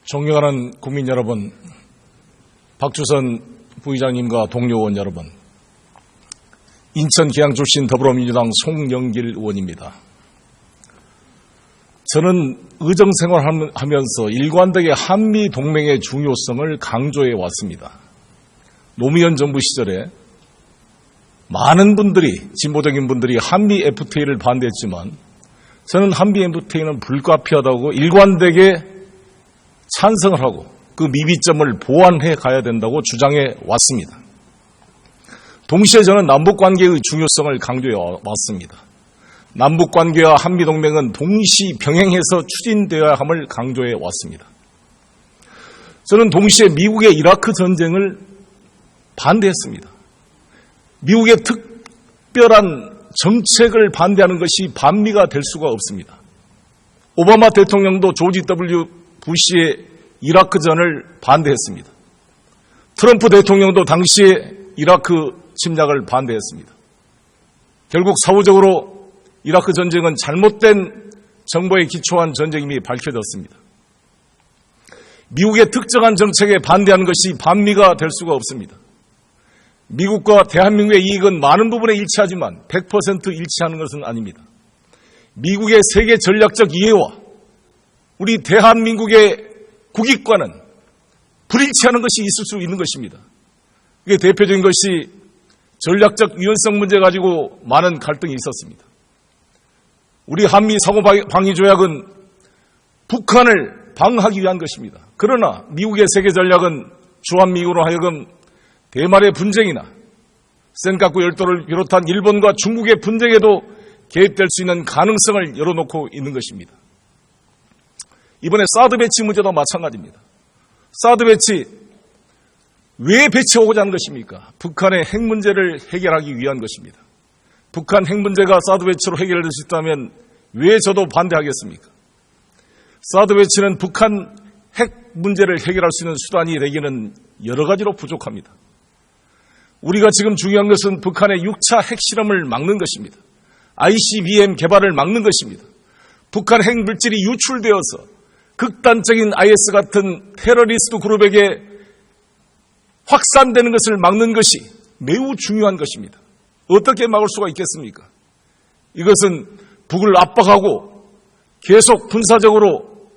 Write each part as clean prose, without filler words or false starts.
존경하는 국민 여러분, 박주선 부의장님과 동료 의원 여러분, 인천 계양 출신 더불어민주당 송영길 의원입니다. 저는 의정생활하면서 일관되게 한미동맹의 중요성을 강조해 왔습니다. 노무현 정부 시절에 많은 분들이, 진보적인 분들이 한미 FTA를 반대했지만 저는 한미 FTA는 불가피하다고 일관되게 찬성을 하고 그 미비점을 보완해 가야 된다고 주장해 왔습니다. 동시에 저는 남북관계의 중요성을 강조해 왔습니다. 남북관계와 한미동맹은 동시 병행해서 추진되어야 함을 강조해 왔습니다. 저는 동시에 미국의 이라크 전쟁을 반대했습니다. 미국의 특별한 정책을 반대하는 것이 반미가 될 수가 없습니다. 오바마 대통령도 조지 W. 부시의 이라크전을 반대했습니다. 트럼프 대통령도 당시에 이라크 침략을 반대했습니다. 결국 사후적으로 이라크 전쟁은 잘못된 정보에 기초한 전쟁임이 밝혀졌습니다. 미국의 특정한 정책에 반대하는 것이 반미가 될 수가 없습니다. 미국과 대한민국의 이익은 많은 부분에 일치하지만 100% 일치하는 것은 아닙니다. 미국의 세계 전략적 이해와 우리 대한민국의 국익과는 불일치하는 것이 있을 수 있는 것입니다. 이게 대표적인 것이 전략적 유연성 문제 가지고 많은 갈등이 있었습니다. 우리 한미 상호방위조약은 북한을 방어하기 위한 것입니다. 그러나 미국의 세계 전략은 주한미군으로 하여금 대만의 분쟁이나 센카쿠 열도를 비롯한 일본과 중국의 분쟁에도 개입될 수 있는 가능성을 열어놓고 있는 것입니다. 이번에 사드 배치 문제도 마찬가지입니다. 사드 배치 왜 배치하고자 하는 것입니까? 북한의 핵 문제를 해결하기 위한 것입니다. 북한 핵 문제가 사드 배치로 해결될 수 있다면 왜 저도 반대하겠습니까? 사드 배치는 북한 핵 문제를 해결할 수 있는 수단이 되기는 여러 가지로 부족합니다. 우리가 지금 중요한 것은 북한의 6차 핵실험을 막는 것입니다. ICBM 개발을 막는 것입니다. 북한 핵 물질이 유출되어서 극단적인 IS 같은 테러리스트 그룹에게 확산되는 것을 막는 것이 매우 중요한 것입니다. 어떻게 막을 수가 있겠습니까? 이것은 북을 압박하고 계속 군사적으로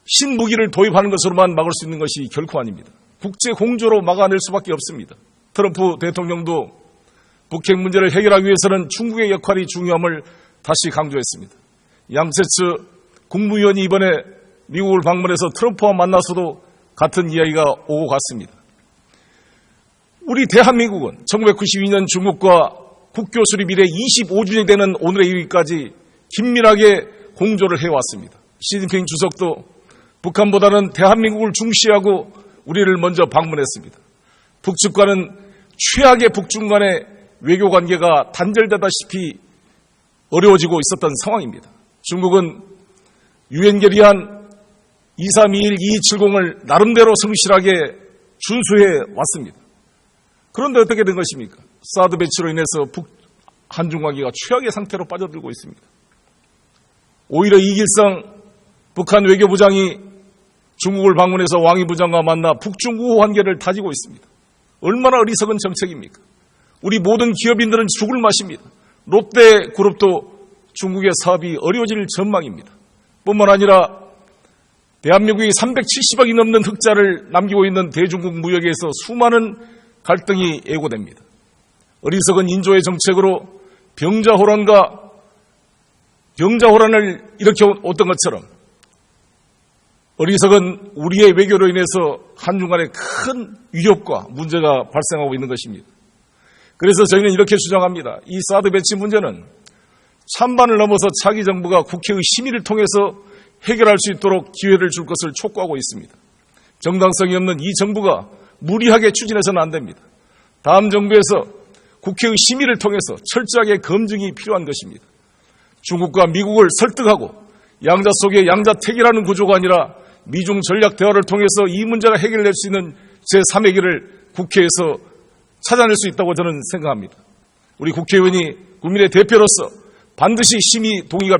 신무기를 도입하는 것으로만 막을 수 있는 것이 결코 아닙니다. 국제 공조로 막아낼 수밖에 없습니다. 트럼프 대통령도 북핵 문제를 해결하기 위해서는 중국의 역할이 중요함을 다시 강조했습니다. 양세츠 국무위원이 이번에 미국을 방문해서 트럼프와 만나서도 같은 이야기가 오고 갔습니다. 우리 대한민국은 1992년 중국과 국교 수립 이래 25주년이 되는 오늘의 일까지 긴밀하게 공조를 해왔습니다. 시진핑 주석도 북한보다는 대한민국을 중시하고 우리를 먼저 방문했습니다. 북측과는 최악의 북중 간의 외교관계가 단절되다시피 어려워지고 있었던 상황입니다. 중국은 유엔 결의안 2321-2270을 나름대로 성실하게 준수해 왔습니다. 그런데 어떻게 된 것입니까? 사드 배치로 인해서 한중 관계가 최악의 상태로 빠져들고 있습니다. 오히려 이길성 북한 외교부장이 중국을 방문해서 왕이 부장과 만나 북중 우호 관계를 다지고 있습니다. 얼마나 어리석은 정책입니까? 우리 모든 기업인들은 죽을 맛입니다. 롯데그룹도 중국의 사업이 어려워질 전망입니다. 뿐만 아니라 대한민국이 370억이 넘는 흑자를 남기고 있는 대중국 무역에서 수많은 갈등이 예고됩니다. 어리석은 인조의 정책으로 병자호란을 일으켜왔던 것처럼 어리석은 우리의 외교로 인해서 한중 간에 큰 위협과 문제가 발생하고 있는 것입니다. 그래서 저희는 이렇게 주장합니다. 이 사드 배치 문제는 찬반을 넘어서 차기 정부가 국회의 심의를 통해서 해결할 수 있도록 기회를 줄 것을 촉구하고 있습니다. 정당성이 없는 이 정부가 무리하게 추진해서는 안 됩니다. 다음 정부에서 국회의 심의를 통해서 철저하게 검증이 필요한 것입니다. 중국과 미국을 설득하고 양자 속에 양자택일하는 구조가 아니라 미중 전략 대화를 통해서 이 문제가 해결될 수 있는 제3의 길을 국회에서 찾아낼 수 있다고 저는 생각합니다. 우리 국회의원이 국민의 대표로서 반드시 심의 동의가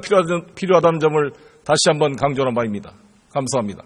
필요하다는 점을 다시 한번 강조하는 바입니다. 감사합니다.